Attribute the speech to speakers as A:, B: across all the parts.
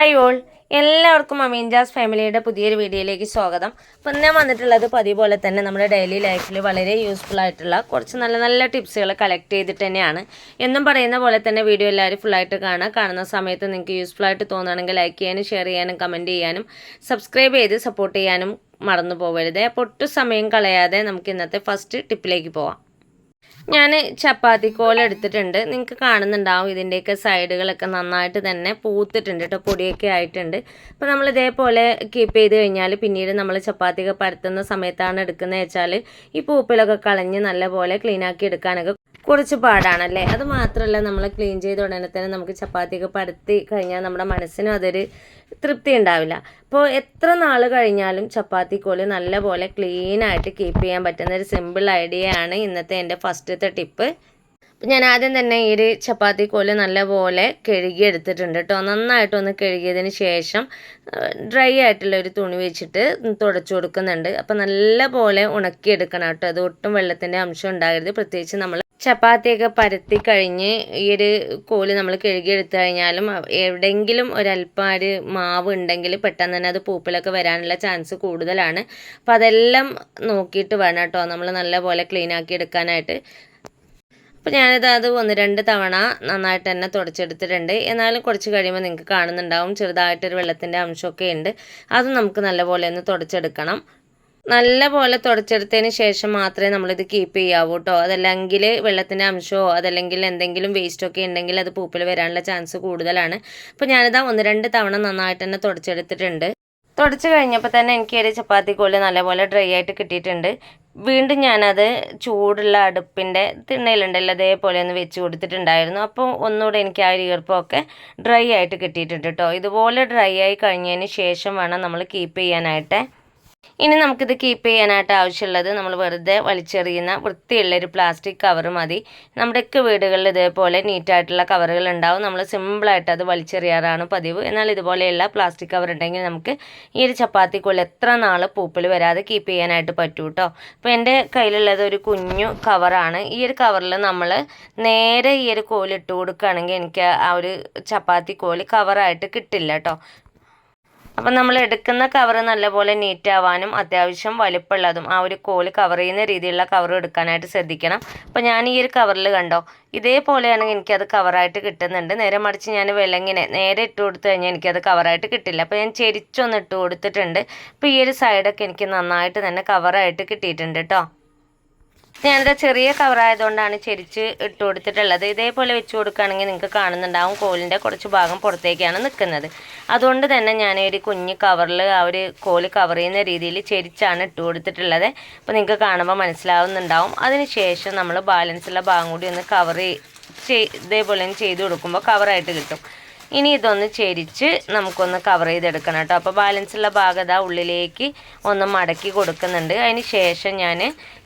A: Hi all, എല്ലാവർക്കും അമീൻജാസ് ഫാമിലിയുടെ പുതിയൊരു വീഡിയോയിലേക്ക് സ്വാഗതം. അപ്പം ഞാൻ വന്നിട്ടുള്ളത് പതിവ് പോലെ തന്നെ നമ്മുടെ ഡെയിലി ലൈഫിൽ വളരെ യൂസ്ഫുൾ ആയിട്ടുള്ള കുറച്ച് നല്ല നല്ല ടിപ്സുകൾ കളക്ട് ചെയ്തിട്ട് തന്നെയാണ്. എന്നും പറയുന്ന പോലെ തന്നെ വീഡിയോ എല്ലാവരും ഫുള്ളായിട്ട് കാണുന്ന സമയത്ത് നിങ്ങൾക്ക് യൂസ്ഫുൾ ആയിട്ട് തോന്നുകയാണെങ്കിൽ ലൈക്ക് ചെയ്യാനും ഷെയർ ചെയ്യാനും കമൻറ്റ് ചെയ്യാനും സബ്സ്ക്രൈബ് ചെയ്ത് സപ്പോർട്ട് ചെയ്യാനും മറന്നു പോകരുത്. അപ്പോൾ ഒട്ടും സമയം കളയാതെ നമുക്ക് ഇന്നത്തെ ഫസ്റ്റ് ടിപ്പിലേക്ക് പോവാം. ഞാൻ ചപ്പാത്തി കോല എടുത്തിട്ടുണ്ട്. നിങ്ങൾക്ക് കാണുന്നുണ്ടാവും ഇതിൻ്റെയൊക്കെ സൈഡുകളൊക്കെ നന്നായിട്ട് തന്നെ പൂത്തിട്ടുണ്ട് കേട്ടോ, പൊടിയൊക്കെ ആയിട്ടുണ്ട്. അപ്പോൾ നമ്മൾ ഇതേപോലെ കീപ്പ് ചെയ്ത് കഴിഞ്ഞാൽ പിന്നീട് നമ്മൾ ചപ്പാത്തിയൊക്കെ പരത്തുന്ന സമയത്താണ് എടുക്കുന്നത് വെച്ചാൽ ഈ പൂപ്പിലൊക്കെ കളഞ്ഞ് നല്ലപോലെ ക്ലീനാക്കി എടുക്കാനൊക്കെ കുറച്ച് പാടാണല്ലേ. അത് മാത്രമല്ല, നമ്മൾ ക്ലീൻ ചെയ്ത ഉടനെ തന്നെ നമുക്ക് ചപ്പാത്തിയൊക്കെ പരത്തി കഴിഞ്ഞാൽ നമ്മുടെ മനസ്സിനും അതൊരു തൃപ്തി ഉണ്ടാവില്ല. അപ്പോൾ എത്ര നാൾ കഴിഞ്ഞാലും ചപ്പാത്തിക്കോല് നല്ലപോലെ ക്ലീനായിട്ട് കീപ്പ് ചെയ്യാൻ പറ്റുന്ന ഒരു സിമ്പിൾ ഐഡിയ ആണ് ഇന്നത്തെ എൻ്റെ ഫസ്റ്റത്തെ ടിപ്പ്. ഞാൻ ആദ്യം തന്നെ ഈ ഒരു ചപ്പാത്തിക്കോല് നല്ലപോലെ കഴുകി എടുത്തിട്ടുണ്ട് കേട്ടോ. നന്നായിട്ടൊന്ന് കഴുകിയതിന് ശേഷം ഡ്രൈ ആയിട്ടുള്ള ഒരു തുണി വെച്ചിട്ട് തുടച്ചു കൊടുക്കുന്നുണ്ട്. അപ്പോൾ നല്ലപോലെ ഉണക്കിയെടുക്കണം കേട്ടോ. അത് ഒട്ടും വെള്ളത്തിൻ്റെ അംശം ഉണ്ടാകരുത്. പ്രത്യേകിച്ച് നമ്മൾ ചപ്പാത്തിയൊക്കെ പരത്തി കഴിഞ്ഞ് ഈ ഒരു കോല് നമ്മൾ കഴുകിയെടുത്തു കഴിഞ്ഞാലും എവിടെയെങ്കിലും ഒരല്പം ഒരു മാവ് ഉണ്ടെങ്കിൽ പെട്ടെന്ന് തന്നെ അത് പൂപ്പിലൊക്കെ വരാനുള്ള ചാൻസ് കൂടുതലാണ്. അപ്പോൾ അതെല്ലാം നോക്കിയിട്ട് വേണം കേട്ടോ നമ്മൾ നല്ലപോലെ ക്ലീൻ ആക്കി എടുക്കാനായിട്ട്. അപ്പോൾ ഞാനിത് 1-2 തവണ നന്നായിട്ട് തന്നെ തുടച്ചെടുത്തിട്ടുണ്ട്. എന്നാലും കുറച്ച് കഴിയുമ്പോൾ നിങ്ങൾക്ക് കാണുന്നുണ്ടാവും ചെറുതായിട്ടൊരു വെള്ളത്തിൻ്റെ അംശമൊക്കെ ഉണ്ട്. അത് നമുക്ക് നല്ലപോലെ ഒന്ന് തുടച്ചെടുക്കണം. നല്ലപോലെ തുടച്ചെടുത്തതിന് ശേഷം മാത്രമേ നമ്മളിത് കീപ്പ് ചെയ്യാവൂ കേട്ടോ. അതല്ലെങ്കിൽ വെള്ളത്തിൻ്റെ അംശമോ അതല്ലെങ്കിൽ എന്തെങ്കിലും വേസ്റ്റൊക്കെ ഉണ്ടെങ്കിൽ അത് പൂപ്പിൽ വരാനുള്ള ചാൻസ് കൂടുതലാണ്. അപ്പോൾ ഞാനിതാ 1-2 തവണ നന്നായിട്ട് തന്നെ തുടച്ചെടുത്തിട്ടുണ്ട്. തുടച്ച് കഴിഞ്ഞപ്പോൾ തന്നെ എനിക്ക് ഒരു ചപ്പാത്തിക്കോല് നല്ലപോലെ ഡ്രൈ ആയിട്ട് കിട്ടിയിട്ടുണ്ട്. വീണ്ടും ഞാനത് ചൂടുള്ള അടുപ്പിൻ്റെ തിണ്ണയിലുണ്ടല്ലോ അതേപോലെ ഒന്ന് വെച്ച് കൊടുത്തിട്ടുണ്ടായിരുന്നു. അപ്പോൾ ഒന്നുകൂടെ എനിക്ക് ആ ഒരു ഈർപ്പമൊക്കെ ഡ്രൈ ആയിട്ട് കിട്ടിയിട്ടുണ്ട് കേട്ടോ. ഇതുപോലെ ഡ്രൈ ആയി കഴിഞ്ഞതിന് ശേഷം വേണം നമ്മൾ കീപ്പ് ചെയ്യാനായിട്ട്. ഇനി നമുക്കിത് കീപ്പ് ചെയ്യാനായിട്ട് ആവശ്യമുള്ളത് നമ്മൾ വെറുതെ വലിച്ചെറിയുന്ന വൃത്തിയുള്ളൊരു പ്ലാസ്റ്റിക് കവർ മതി. നമ്മുടെയൊക്കെ വീടുകളിൽ ഇതേപോലെ നീറ്റായിട്ടുള്ള കവറുകൾ ഉണ്ടാവും. നമ്മൾ സിമ്പിളായിട്ട് അത് വലിച്ചെറിയാറാണ് പതിവ്. എന്നാൽ ഇതുപോലെയുള്ള പ്ലാസ്റ്റിക് കവർ ഉണ്ടെങ്കിൽ നമുക്ക് ഈ ഒരു ചപ്പാത്തിക്കുള്ളിൽ എത്ര നാൾ പൂപ്പിൽ വരാതെ കീപ്പ് ചെയ്യാനായിട്ട് പറ്റൂ കേട്ടോ. അപ്പോൾ എൻ്റെ കയ്യിലുള്ളത് ഒരു കുഞ്ഞു കവറാണ്. ഈ ഒരു കവറിൽ നമ്മൾ നേരെ ഈ ഒരു കോലിട്ട് കൊടുക്കുകയാണെങ്കിൽ എനിക്ക് ആ ഒരു ചപ്പാത്തി കോല് കവറായിട്ട് കിട്ടില്ല കേട്ടോ. അപ്പം നമ്മൾ എടുക്കുന്ന കവർ നല്ലപോലെ നീറ്റാവാനും അത്യാവശ്യം വലിപ്പമുള്ളതും ആ ഒരു കോല് കവർ ചെയ്യുന്ന രീതിയിലുള്ള കവർ എടുക്കാനായിട്ട് ശ്രദ്ധിക്കണം. അപ്പോൾ ഞാൻ ഈ ഒരു കവറിൽ കണ്ടോ ഇതേപോലെയാണെങ്കിൽ എനിക്കത് കവറായിട്ട് കിട്ടുന്നുണ്ട്. നേരെ മറിച്ച് ഞാൻ വിലങ്ങിനെ നേരെ ഇട്ട് കൊടുത്തു കഴിഞ്ഞാൽ എനിക്കത് കവറായിട്ട് കിട്ടില്ല. അപ്പോൾ ഞാൻ ചെരിച്ചൊന്ന് ഇട്ട് കൊടുത്തിട്ടുണ്ട്. അപ്പോൾ ഈ ഒരു സൈഡൊക്കെ എനിക്ക് നന്നായിട്ട് തന്നെ കവറായിട്ട് കിട്ടിയിട്ടുണ്ട് കേട്ടോ. ഞാനിത് ചെറിയ കവറായതുകൊണ്ടാണ് ചെരിച്ച് ഇട്ട് കൊടുത്തിട്ടുള്ളത്. ഇതേപോലെ വെച്ച് കൊടുക്കുകയാണെങ്കിൽ നിങ്ങൾക്ക് കാണുന്നുണ്ടാവും കോലിൻ്റെ കുറച്ച് ഭാഗം പുറത്തേക്കാണ് നിൽക്കുന്നത്. അതുകൊണ്ട് തന്നെ ഞാൻ ഒരു കുഞ്ഞ് കവറിൽ ആ ഒരു കോല് കവർ ചെയ്യുന്ന രീതിയിൽ ചെരിച്ചാണ് ഇട്ട് കൊടുത്തിട്ടുള്ളത്. അപ്പോൾ നിങ്ങൾക്ക് കാണുമ്പോൾ മനസ്സിലാവുന്നുണ്ടാവും. അതിന് ശേഷം നമ്മൾ ബാലൻസുള്ള ഭാഗം കൂടി ഒന്ന് ഇതേപോലെ ചെയ്ത് കൊടുക്കുമ്പോൾ കവറായിട്ട് കിട്ടും. ഇനി ഇതൊന്ന് ചെരിച്ച് നമുക്കൊന്ന് കവർ ചെയ്തെടുക്കണം കേട്ടോ. അപ്പോൾ ബാലൻസുള്ള ഭാഗത ഉള്ളിലേക്ക് ഒന്ന് മടക്കി കൊടുക്കുന്നുണ്ട്. അതിന് ശേഷം ഞാൻ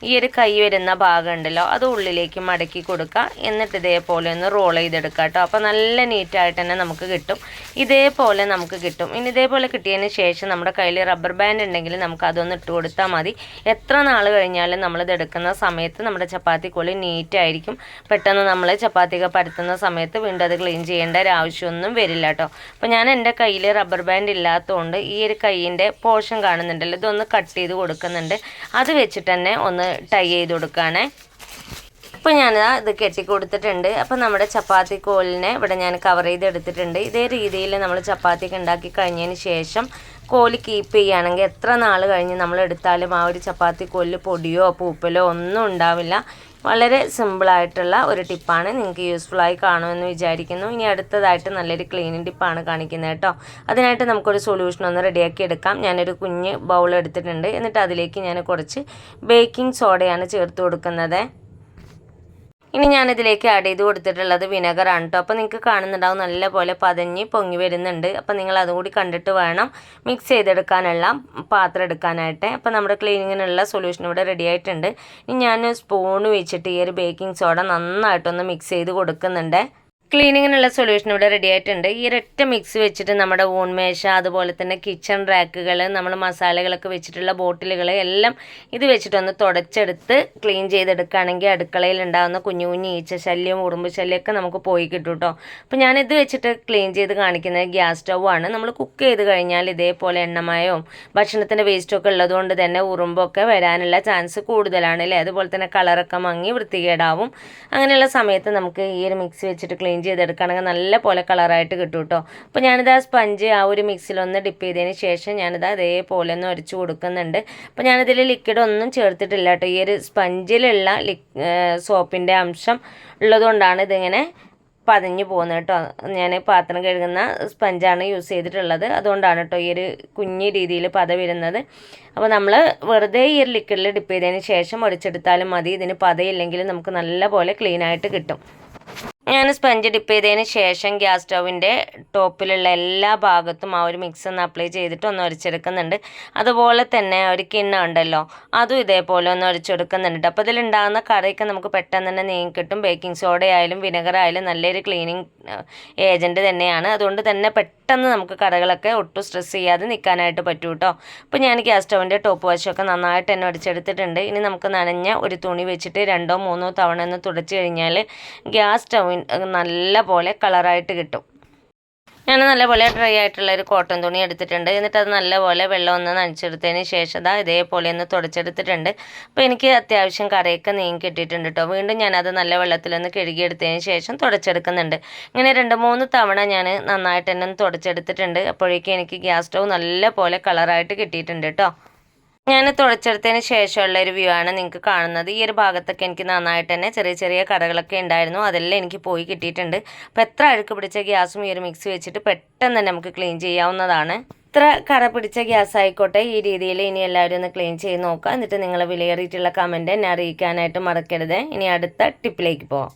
A: ഈ ഒരു കൈ വരുന്ന ഭാഗം ഉണ്ടല്ലോ അത് ഉള്ളിലേക്ക് മടക്കി കൊടുക്കുക. എന്നിട്ട് ഇതേപോലെ ഒന്ന് റോൾ ചെയ്തെടുക്കുക കേട്ടോ. അപ്പോൾ നല്ല നീറ്റായിട്ട് തന്നെ നമുക്ക് കിട്ടും. ഇതേപോലെ നമുക്ക് കിട്ടും. ഇനി ഇതേപോലെ കിട്ടിയതിന് ശേഷം നമ്മുടെ കയ്യിൽ റബ്ബർ ബാൻഡ് ഉണ്ടെങ്കിൽ നമുക്ക് അതൊന്ന് ഇട്ട് കൊടുത്താൽ മതി. എത്ര നാൾ കഴിഞ്ഞാലും നമ്മളിത് എടുക്കുന്ന സമയത്ത് നമ്മുടെ ചപ്പാത്തിക്കുള്ളിൽ നീറ്റായിരിക്കും. പെട്ടെന്ന് നമ്മൾ ചപ്പാത്തിയൊക്കെ പരത്തുന്ന സമയത്ത് വീണ്ടും അത് ക്ലീൻ ചെയ്യേണ്ട ഒരു ആവശ്യമൊന്നും വരില്ല കേട്ടോ. അപ്പോൾ ഞാൻ എൻ്റെ കയ്യിൽ റബ്ബർ ബാൻഡ് ഇല്ലാത്തതുകൊണ്ട് ഈ ഒരു കൈയിൻ്റെ പോർഷൻ കാണുന്നുണ്ടല്ലോ ഇതൊന്ന് കട്ട് ചെയ്ത് കൊടുക്കുന്നുണ്ട്. അത് വെച്ചിട്ട് തന്നെ ഒന്ന് ടൈ ചെയ്ത് കൊടുക്കുകയാണേ. ഇപ്പോൾ ഞാനിതാ ഇത് കെട്ടിക്കൊടുത്തിട്ടുണ്ട്. അപ്പോൾ നമ്മുടെ ചപ്പാത്തി കോലിനെ ഇവിടെ ഞാൻ കവർ ചെയ്തെടുത്തിട്ടുണ്ട്. ഇതേ രീതിയിൽ നമ്മൾ ചപ്പാത്തിയൊക്കെ ഉണ്ടാക്കി കഴിഞ്ഞതിന് ശേഷം കോല് കീപ്പ് ചെയ്യുകയാണെങ്കിൽ എത്ര നാൾ കഴിഞ്ഞ് നമ്മൾ എടുത്താലും ആ ഒരു ചപ്പാത്തി കോലിൽ പൊടിയോ പൂപ്പലോ ഒന്നും ഉണ്ടാവില്ല. വളരെ സിമ്പിളായിട്ടുള്ള ഒരു ടിപ്പാണ്. നിങ്ങൾക്ക് യൂസ്ഫുള്ളായി കാണുമെന്ന് വിചാരിക്കുന്നു. ഇനി അടുത്തതായിട്ട് നല്ലൊരു ക്ലീനിങ് ടിപ്പാണ് കാണിക്കുന്നത് കേട്ടോ. അതിനായിട്ട് നമുക്കൊരു സൊല്യൂഷൻ ഒന്ന് റെഡിയാക്കി എടുക്കാം. ഞാനൊരു കുഞ്ഞ് ബൗൾ എടുത്തിട്ടുണ്ട്. എന്നിട്ട് അതിലേക്ക് ഞാൻ കുറച്ച് ബേക്കിംഗ് സോഡയാണ് ചേർത്ത് കൊടുക്കുന്നത്. ഇനി ഞാനിതിലേക്ക് ആഡ് ചെയ്ത് കൊടുത്തിട്ടുള്ളത് വിനെഗറാണ് കേട്ടോ. അപ്പോൾ നിങ്ങൾക്ക് കാണുന്നുണ്ടാവും നല്ലപോലെ പതഞ്ഞ് പൊങ്ങി വരുന്നുണ്ട്. അപ്പോൾ നിങ്ങൾ അതുകൂടി കണ്ടിട്ട് വേണം മിക്സ് ചെയ്തെടുക്കാനുള്ള പാത്രം എടുക്കാനായിട്ട്. അപ്പോൾ നമ്മുടെ ക്ലീനിങ്ങിനുള്ള സൊല്യൂഷൻ ഇവിടെ റെഡി ആയിട്ടുണ്ട്. ഇനി ഞാൻ സ്പൂൺ വെച്ചിട്ട് ഈ ഒരു ബേക്കിംഗ് സോഡ നന്നായിട്ടൊന്ന് മിക്സ് ചെയ്ത് കൊടുക്കുന്നുണ്ട്. ക്ലീനിങ്ങിനുള്ള സൊല്യൂഷൻ ഇവിടെ റെഡി ആയിട്ടുണ്ട്. ഈ ഒരൊറ്റ മിക്സ് വെച്ചിട്ട് നമ്മുടെ ഊൺമേശ, അതുപോലെ തന്നെ കിച്ചൺ റാക്കുകൾ, നമ്മൾ മസാലകളൊക്കെ വെച്ചിട്ടുള്ള ബോട്ടിലുകൾ എല്ലാം ഇത് വെച്ചിട്ടൊന്ന് തുടച്ചെടുത്ത് ക്ലീൻ ചെയ്തെടുക്കുകയാണെങ്കിൽ അടുക്കളയിൽ ഉണ്ടാകുന്ന കുഞ്ഞു കുഞ്ഞു ഈച്ച ശല്യം, ഉറുമ്പ് ശല്യമൊക്കെ നമുക്ക് പോയി കിട്ടും കേട്ടോ. അപ്പോൾ ഞാനിത് വെച്ചിട്ട് ക്ലീൻ ചെയ്ത് കാണിക്കുന്നത് ഗ്യാസ് സ്റ്റൗ ആണ്. നമ്മൾ കുക്ക് ചെയ്ത് കഴിഞ്ഞാൽ ഇതേപോലെ എണ്ണമയവും ഭക്ഷണത്തിൻ്റെ വേസ്റ്റൊക്കെ ഉള്ളതുകൊണ്ട് തന്നെ ഉറുമ്പൊക്കെ വരാനുള്ള ചാൻസ് കൂടുതലാണ് അല്ലേ. അതുപോലെ തന്നെ കളറൊക്കെ മങ്ങി വൃത്തികേടാവും. അങ്ങനെയുള്ള സമയത്ത് നമുക്ക് ഈ ഒരു മിക്സ് വെച്ചിട്ട് ക്ലീൻ ചെയ്തെടുക്കുകയാണെങ്കിൽ നല്ല പോലെ കളറായിട്ട് കിട്ടും കേട്ടോ. അപ്പോൾ ഞാനിത് ആ സ്പഞ്ച് ആ ഒരു മിക്സിലൊന്ന് ഡിപ്പ് ചെയ്തതിന് ശേഷം ഞാനിത് അതേപോലെ ഒന്ന് ഉരച്ച് കൊടുക്കുന്നുണ്ട്. അപ്പോൾ ഞാനിതിൽ ലിക്വിഡ് ഒന്നും ചേർത്തിട്ടില്ല കേട്ടോ. ഈ ഒരു സ്പഞ്ചിലുള്ള സോപ്പിൻ്റെ അംശം ഉള്ളതുകൊണ്ടാണ് ഇതിങ്ങനെ പതഞ്ഞു പോകുന്നത് കേട്ടോ. ഞാൻ പാത്രം കഴുകുന്ന സ്പഞ്ചാണ് യൂസ് ചെയ്തിട്ടുള്ളത്, അതുകൊണ്ടാണ് കേട്ടോ ഈ ഒരു കുഞ്ഞു രീതിയിൽ പത വരുന്നത്. അപ്പോൾ നമ്മൾ വെറുതെ ഈ ഒരു ലിക്വിഡിൽ ഡിപ്പ് ചെയ്തതിന് ശേഷം ഒഴിച്ചെടുത്താലും മതി. ഇതിന് പതയില്ലെങ്കിൽ നമുക്ക് നല്ല പോലെ ക്ലീനായിട്ട് കിട്ടും. ഞാൻ സ്പഞ്ച് ഡിപ്പ് ചെയ്തതിന് ശേഷം ഗ്യാസ് സ്റ്റൗവിൻ്റെ ടോപ്പിലുള്ള എല്ലാ ഭാഗത്തും ആ ഒരു മിക്സ് ഒന്ന് അപ്ലൈ ചെയ്തിട്ട് ഒന്ന് ഉരച്ചെടുക്കുന്നുണ്ട്. അതുപോലെ തന്നെ ഒരു കിണ്ണം ഉണ്ടല്ലോ, അതും ഇതേപോലെ ഒന്ന് ഉരച്ചെടുക്കുന്നുണ്ട്. അപ്പോൾ ഇതിലുണ്ടാകുന്ന കറിയൊക്കെ നമുക്ക് പെട്ടെന്ന് തന്നെ നീങ്ങി കിട്ടും. ബേക്കിംഗ് സോഡ ആയാലും വിനെഗർ ആയാലും നല്ലൊരു ക്ലീനിങ് ഏജൻറ്റ് തന്നെയാണ്. അതുകൊണ്ട് തന്നെ പെട്ടെന്ന് നമുക്ക് കറികളൊക്കെ ഒട്ടും സ്ട്രെസ് ചെയ്യാതെ നിൽക്കാനായിട്ട് പറ്റും കേട്ടോ. അപ്പോൾ ഞാൻ ഗ്യാസ് സ്റ്റൗവിൻ്റെ ടോപ്പ് വശമൊക്കെ നന്നായിട്ട് തന്നെ ഉരച്ചെടുത്തിട്ടുണ്ട്. ഇനി നമുക്ക് നനഞ്ഞ ഒരു തുണി വെച്ചിട്ട് 2 or 3 തവണ ഒന്ന് തുടച്ച് കഴിഞ്ഞാൽ ഗ്യാസ് സ്റ്റൗ നല്ല പോലെ കളറായിട്ട് കിട്ടും. ഞാൻ നല്ലപോലെ ഡ്രൈ ആയിട്ടുള്ള ഒരു കോട്ടൺ തുണി എടുത്തിട്ടുണ്ട്. എന്നിട്ട് അത് നല്ലപോലെ വെള്ളം ഒന്ന് നനച്ചെടുത്തതിന് ശേഷം ഇതേപോലെ ഒന്ന് തുടച്ചെടുത്തിട്ടുണ്ട്. അപ്പോൾ എനിക്ക് അത്യാവശ്യം കറിയൊക്കെ നീങ്ങി കിട്ടിയിട്ടുണ്ട് കേട്ടോ. വീണ്ടും ഞാനത് നല്ല വെള്ളത്തിലൊന്ന് കഴുകിയെടുത്തതിന് ശേഷം തുടച്ചെടുക്കുന്നുണ്ട്. ഇങ്ങനെ 2-3 തവണ ഞാൻ നന്നായിട്ട് തന്നെ ഒന്ന് തുടച്ചെടുത്തിട്ടുണ്ട്. അപ്പോഴേക്കും എനിക്ക് ഗ്യാസ് സ്റ്റൗ നല്ല പോലെ കളറായിട്ട് കിട്ടിയിട്ടുണ്ട് കേട്ടോ. ഞാൻ തുടച്ചെടുത്തതിന് ശേഷമുള്ള ഒരു വ്യൂ ആണ് നിങ്ങൾക്ക് കാണുന്നത്. ഈ ഒരു ഭാഗത്തൊക്കെ എനിക്ക് നന്നായിട്ട് തന്നെ ചെറിയ ചെറിയ കറകളൊക്കെ ഉണ്ടായിരുന്നു, അതെല്ലാം എനിക്ക് പോയി കിട്ടിയിട്ടുണ്ട്. അപ്പോൾ എത്ര അഴുക്ക് പിടിച്ച ഗ്യാസും ഈ ഒരു മിക്സ് വെച്ചിട്ട് പെട്ടെന്ന് തന്നെ നമുക്ക് ക്ലീൻ ചെയ്യാവുന്നതാണ്. എത്ര കറ പിടിച്ച ഗ്യാസ് ആയിക്കോട്ടെ, ഈ രീതിയിൽ ഇനി എല്ലാവരും ഒന്ന് ക്ലീൻ ചെയ്ത് നോക്കുക. എന്നിട്ട് നിങ്ങൾ വിലയേറിയിട്ടുള്ള കമൻറ്റ് എന്നെ അറിയിക്കാനായിട്ട് മറക്കരുത്. ഇനി അടുത്ത ടിപ്പിലേക്ക് പോവാം.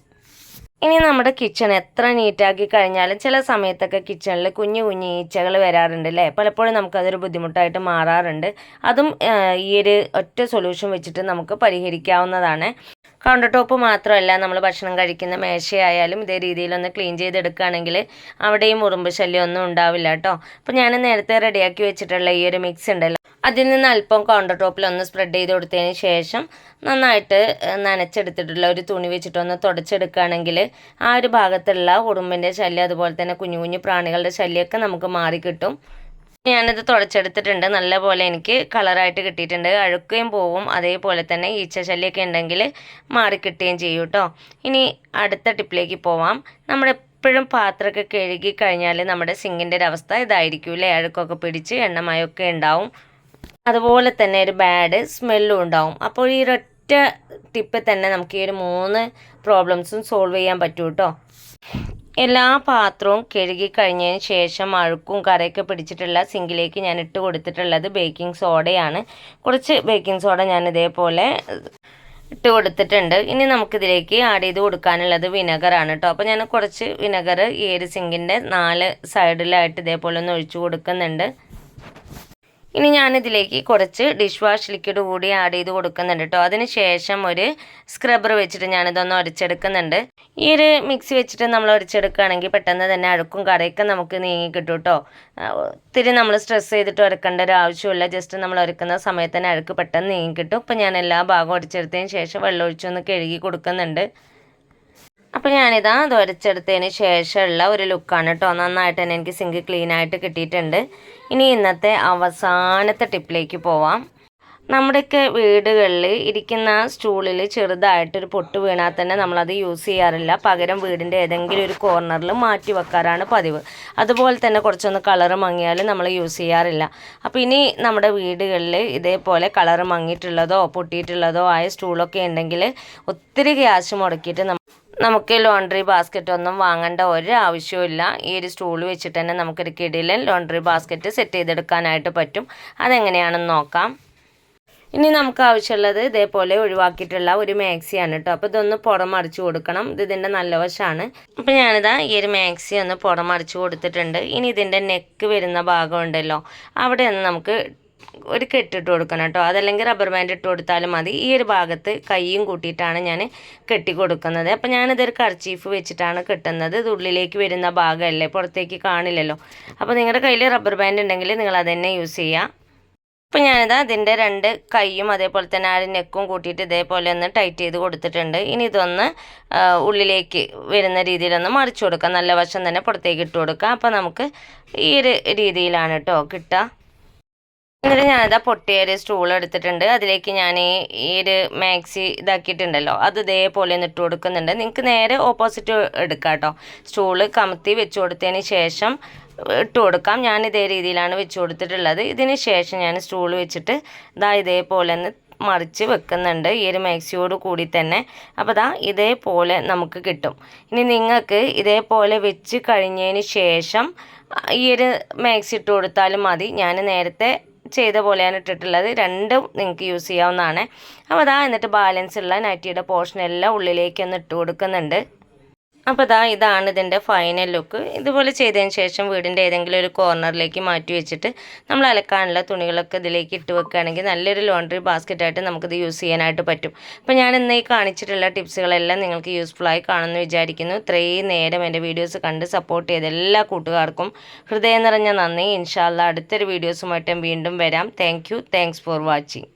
A: ഇനി നമ്മുടെ കിച്ചൺ എത്ര നീറ്റാക്കി കഴിഞ്ഞാലും ചില സമയത്തൊക്കെ കിച്ചണിൽ കുഞ്ഞു കുഞ്ഞു ഈച്ചകൾ വരാറുണ്ട് അല്ലേ. പലപ്പോഴും നമുക്കതൊരു ബുദ്ധിമുട്ടായിട്ട് മാറാറുണ്ട്. അതും ഈ ഒരു ഒറ്റ സൊല്യൂഷൻ വെച്ചിട്ട് നമുക്ക് പരിഹരിക്കാവുന്നതാണ്. കൗണ്ടർ ടോപ്പ് മാത്രമല്ല, നമ്മൾ ഭക്ഷണം കഴിക്കുന്ന മേശയായാലും ഇതേ രീതിയിലൊന്ന് ക്ലീൻ ചെയ്തെടുക്കുകയാണെങ്കിൽ അവിടെയും ഉറുമ്പ് ശല്യം ഒന്നും ഉണ്ടാവില്ല കേട്ടോ. അപ്പോൾ ഞാൻ നേരത്തെ റെഡിയാക്കി വെച്ചിട്ടുള്ള ഈ ഒരു മിക്സ് ഉണ്ടല്ലോ, അതിൽ നിന്ന് അല്പം കൗണ്ടർ ടോപ്പിൽ ഒന്ന് സ്പ്രെഡ് ചെയ്ത് കൊടുത്തതിന് ശേഷം നന്നായിട്ട് നനച്ചെടുത്തിട്ടുള്ള ഒരു തുണി വെച്ചിട്ടൊന്ന് തുടച്ചെടുക്കുകയാണെങ്കിൽ ആ ഒരു ഭാഗത്തുള്ള ഉറുമ്പിൻ്റെ ശല്യം, അതുപോലെ തന്നെ കുഞ്ഞു കുഞ്ഞു പ്രാണികളുടെ ശല്യമൊക്കെ നമുക്ക് മാറിക്കിട്ടും. ഞാനിത് തുടച്ചെടുത്തിട്ടുണ്ട്. നല്ലപോലെ എനിക്ക് കളറായിട്ട് കിട്ടിയിട്ടുണ്ട്. അഴുക്കുകയും പോവും, അതേപോലെ തന്നെ ഈച്ച ശല്യമൊക്കെ ഉണ്ടെങ്കിൽ മാറിക്കിട്ടുകയും ചെയ്യും കേട്ടോ. ഇനി അടുത്ത ടിപ്പിലേക്ക് പോവാം. എപ്പോഴും പാത്രമൊക്കെ കഴുകി കഴിഞ്ഞാൽ നമ്മുടെ സിങ്കിൻ്റെ ഒരു അവസ്ഥ ഇതായിരിക്കും അല്ലേ. അഴുക്കൊക്കെ പിടിച്ച് എണ്ണമയമൊക്കെ ഉണ്ടാവും, അതുപോലെ തന്നെ ഒരു ബാഡ് സ്മെല്ലും ഉണ്ടാവും. അപ്പോൾ ഈ ഒരൊറ്റ ടിപ്പ് തന്നെ നമുക്ക് ഈ ഒരു 3 പ്രോബ്ലംസും സോൾവ് ചെയ്യാൻ പറ്റും കേട്ടോ. എല്ലാ പാത്രവും കഴുകി കഴിഞ്ഞതിന് ശേഷം അഴുക്കും കറയൊക്കെ പിടിച്ചിട്ടുള്ള സിങ്കിലേക്ക് ഞാൻ ഇട്ട് കൊടുത്തിട്ടുള്ളത് ബേക്കിംഗ് സോഡയാണ്. കുറച്ച് ബേക്കിംഗ് സോഡ ഞാൻ ഇതേപോലെ ഇട്ട് കൊടുത്തിട്ടുണ്ട്. ഇനി നമുക്കിതിലേക്ക് ആഡ് ചെയ്ത് കൊടുക്കാനുള്ളത് വിനെഗറാണ് കേട്ടോ. അപ്പോൾ ഞാൻ കുറച്ച് വിനെഗർ ഈ ഒരു സിങ്കിൻ്റെ 4 സൈഡിലായിട്ട് ഇതേപോലെ ഒന്ന് ഒഴിച്ചു കൊടുക്കുന്നുണ്ട്. ഇനി ഞാനിതിലേക്ക് കുറച്ച് ഡിഷ് വാഷ് ലിക്വിഡ് കൂടി ആഡ് ചെയ്ത് കൊടുക്കുന്നുണ്ട് കേട്ടോ. അതിന് ശേഷം ഒരു സ്ക്രബ്ബർ വെച്ചിട്ട് ഞാനിതൊന്ന് ഉരച്ചെടുക്കുന്നുണ്ട്. ഈ ഒരു മിക്സി വെച്ചിട്ട് നമ്മൾ ഉരച്ചെടുക്കുകയാണെങ്കിൽ പെട്ടെന്ന് തന്നെ അഴുക്കും കറയൊക്കെ നമുക്ക് നീങ്ങി കിട്ടും കേട്ടോ. ഒത്തിരി നമ്മൾ സ്ട്രെസ് ചെയ്തിട്ട് ഉരക്കേണ്ട ഒരു ആവശ്യമില്ല. ജസ്റ്റ് നമ്മൾ ഉരക്കുന്ന സമയത്ത് തന്നെ അഴുക്ക് പെട്ടെന്ന് നീങ്ങി കിട്ടും. അപ്പോൾ ഞാൻ എല്ലാ ഭാഗവും ഉരച്ചെടുത്തതിന് ശേഷം വെള്ളം ഒഴിച്ചൊന്ന് കഴുകി കൊടുക്കുന്നുണ്ട്. അപ്പോൾ ഞാനിതാ അത് ഉരച്ചെടുത്തതിന് ശേഷമുള്ള ഒരു ലുക്കാണ് കേട്ടോ. നന്നായിട്ട് തന്നെ എനിക്ക് സിങ്ക് ക്ലീൻ ആയിട്ട് കിട്ടിയിട്ടുണ്ട്. ഇനി ഇന്നത്തെ അവസാനത്തെ ടിപ്പിലേക്ക് പോവാം. നമ്മുടെയൊക്കെ വീടുകളിൽ ഇരിക്കുന്ന സ്റ്റൂളിൽ ചെറുതായിട്ടൊരു പൊട്ട് വീണാൽ തന്നെ നമ്മളത് യൂസ് ചെയ്യാറില്ല. പകരം വീടിൻ്റെ ഏതെങ്കിലും ഒരു കോർണറിൽ മാറ്റി വെക്കാറാണ് പതിവ്. അതുപോലെ തന്നെ കുറച്ചൊന്ന് കളറ് മങ്ങിയാലും നമ്മൾ യൂസ് ചെയ്യാറില്ല. അപ്പോൾ ഇനി നമ്മുടെ വീടുകളിൽ ഇതേപോലെ കളറ് മങ്ങിയിട്ടുള്ളതോ പൊട്ടിയിട്ടുള്ളതോ ആയ സ്റ്റൂളൊക്കെ ഉണ്ടെങ്കിൽ ഒത്തിരി ക്യാഷ് മുടക്കിയിട്ട് നമുക്ക് ലോണ്ടറി ബാസ്ക്കറ്റ് ഒന്നും വാങ്ങേണ്ട ഒരു ആവശ്യമില്ല. ഈ ഒരു സ്റ്റൂൾ വെച്ചിട്ട് തന്നെ നമുക്കൊരു കിടിലൻ ലോണ്ടറി ബാസ്ക്കറ്റ് സെറ്റ് ചെയ്തെടുക്കാനായിട്ട് പറ്റും. അതെങ്ങനെയാണെന്ന് നോക്കാം. ഇനി നമുക്ക് ആവശ്യമുള്ളത് ഇതേപോലെ ഒഴിവാക്കിയിട്ടുള്ള ഒരു മാക്സിയാണ് കേട്ടോ. അപ്പോൾ ഇതൊന്ന് പുറമറിച്ച് കൊടുക്കണം. ഇതിൻ്റെ നല്ല വശമാണ്. അപ്പോൾ ഞാനിതാ ഈ ഒരു മാക്സി ഒന്ന് പുറമറിച്ച് കൊടുത്തിട്ടുണ്ട്. ഇനി ഇതിൻ്റെ നെക്ക് വരുന്ന ഭാഗം ഉണ്ടല്ലോ, അവിടെ ഒന്ന് നമുക്ക് ഒരു കെട്ടിട്ട് കൊടുക്കണം കേട്ടോ. അതല്ലെങ്കിൽ റബ്ബർ ബാൻഡ് ഇട്ട് കൊടുത്താലും മതി. ഈ ഒരു ഭാഗത്ത് കൈയും കൂട്ടിയിട്ടാണ് ഞാൻ കെട്ടി കൊടുക്കുന്നത്. അപ്പോൾ ഞാനിതൊരു കർച്ചീഫ് വെച്ചിട്ടാണ് കെട്ടുന്നത്. ഇത് ഉള്ളിലേക്ക് വരുന്ന ഭാഗമല്ലേ, പുറത്തേക്ക് കാണില്ലല്ലോ. അപ്പോൾ നിങ്ങളുടെ കയ്യിൽ റബ്ബർ ബാൻഡ് ഉണ്ടെങ്കിൽ നിങ്ങൾ അത് തന്നെ യൂസ് ചെയ്യുക. അപ്പോൾ ഞാനിത് അതിൻ്റെ 2 കൈയും അതേപോലെ തന്നെ ആ നെക്കും കൂട്ടിയിട്ട് ഇതേപോലെ ഒന്ന് ടൈറ്റ് ചെയ്ത് കൊടുത്തിട്ടുണ്ട്. ഇനി ഇതൊന്ന് ഉള്ളിലേക്ക് വരുന്ന രീതിയിലൊന്ന് മറിച്ച് കൊടുക്കാം. നല്ല വശം തന്നെ പുറത്തേക്ക് ഇട്ട് കൊടുക്കാം. അപ്പോൾ നമുക്ക് ഈ ഒരു രീതിയിലാണ് കേട്ടോ കിട്ടുക. എന്നിട്ട് ഞാനിതാ പൊട്ടിയൊരു സ്റ്റൂൾ എടുത്തിട്ടുണ്ട്. അതിലേക്ക് ഞാൻ ഈ ഒരു മാക്സി ഇതാക്കിയിട്ടുണ്ടല്ലോ, അത് ഇതേപോലെ ഒന്ന് ഇട്ട് കൊടുക്കുന്നുണ്ട്. നിങ്ങൾക്ക് നേരെ ഓപ്പോസിറ്റ് എടുക്കാം കേട്ടോ. സ്റ്റൂള് കമത്തി വെച്ച് കൊടുത്തതിന് ശേഷം ഇട്ട് കൊടുക്കാം. ഞാൻ ഇതേ രീതിയിലാണ് വെച്ച് കൊടുത്തിട്ടുള്ളത്. ഇതിന് ശേഷം ഞാൻ സ്റ്റൂൾ വെച്ചിട്ട് ഇതേപോലെ ഒന്ന് മറിച്ച് വെക്കുന്നുണ്ട്, ഈ ഒരു മാക്സിയോട് കൂടി തന്നെ. അപ്പോൾ ഇതേപോലെ നമുക്ക് കിട്ടും. ഇനി നിങ്ങൾക്ക് ഇതേപോലെ വെച്ച് കഴിഞ്ഞതിന് ശേഷം ഈ ഒരു മാക്സി ഇട്ട് കൊടുത്താലും മതി. ഞാൻ നേരത്തെ ചെയ്ത പോലെയാണ് ഇട്ടിട്ടുള്ളത്. രണ്ടും നിങ്ങൾക്ക് യൂസ് ചെയ്യാവുന്നതാണ്. അപ്പോൾ എന്നിട്ട് ബാലൻസ് ഉള്ള നൈറ്റിയുടെ പോർഷൻ എല്ലാം ഉള്ളിലേക്കൊന്ന് ഇട്ട് കൊടുക്കുന്നുണ്ട്. അപ്പോൾ ഇതാണ് ഇതിൻ്റെ ഫൈനൽ ലുക്ക്. ഇതുപോലെ ചെയ്തതിന് ശേഷം വീടിൻ്റെ ഏതെങ്കിലും ഒരു കോർണറിലേക്ക് മാറ്റി വെച്ചിട്ട് നമ്മൾ അലക്കാനുള്ള തുണികളൊക്കെ ഇതിലേക്ക് ഇട്ട് വെക്കുകയാണെങ്കിൽ നല്ലൊരു ലോണ്ടറി ബാസ്ക്കറ്റായിട്ട് നമുക്കിത് യൂസ് ചെയ്യാനായിട്ട് പറ്റും. അപ്പോൾ ഞാൻ ഇന്ന് ഈ കാണിച്ചിട്ടുള്ള ടിപ്സുകളെല്ലാം നിങ്ങൾക്ക് യൂസ്ഫുള്ളായി കാണുമെന്ന് വിചാരിക്കുന്നു. ഇത്രയും നേരം എൻ്റെ വീഡിയോസ് കണ്ട് സപ്പോർട്ട് ചെയ്ത എല്ലാ കൂട്ടുകാർക്കും ഹൃദയം നിറഞ്ഞ നന്ദി. ഇൻഷാ അല്ലാഹ് അടുത്തൊരു വീഡിയോസുമായിട്ട് വീണ്ടും വരാം. Thanks for watching.